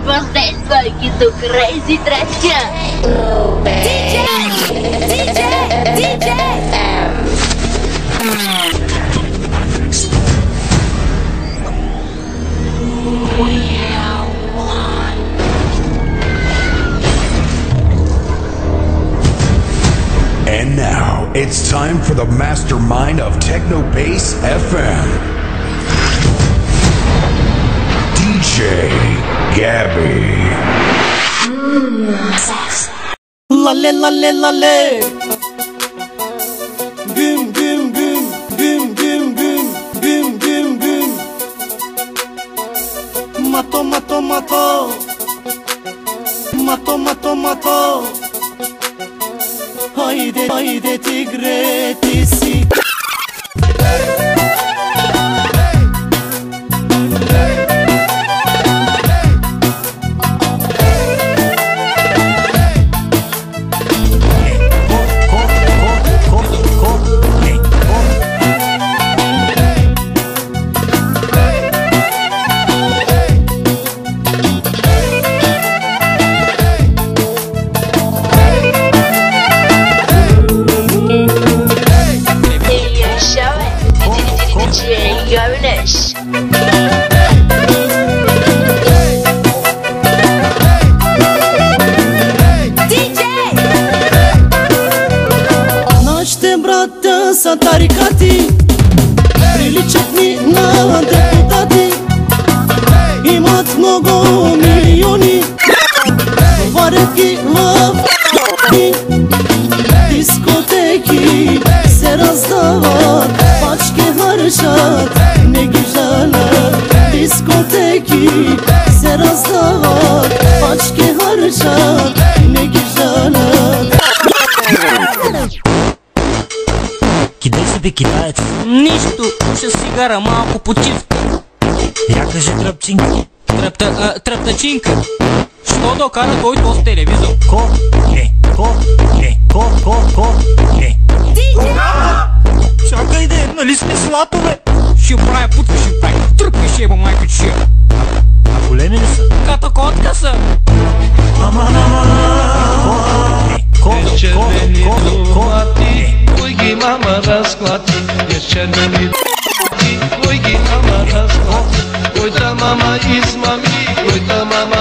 was dance like itu crazy trash-nya. DJ, DJ, DJ. And now, it's time for the mastermind of Techno Bass FM, DJ Gabby. Lale lale lale, güm güm güm, güm güm güm, güm güm güm. Mato mato mato, mato mato mato. Haydi haydi tigretisi. Sa tarikati priličat mi na deputati. Imat mnogo milioni, varetki lavki, diskoteki se razdavat, pačke harčat ne gižalat. Diskoteki se razdavat, pačke harčat ne gižalat. Кидай себе китаец. Нищо, ще си гара малко почивка. Я кажи тръпчинка. Тръптачинка. Що да кара той този телевизор? Ко? Не. Не. Чакай де, нали сме слатове? Ще правя путка, ще правя. Тръпка ще еба майка чия. А големи ли са? Като котка са. Червени домати, кой ги мама разклати? Червени домати, кой ги мама разклати? Кой та мама измами, кой та мама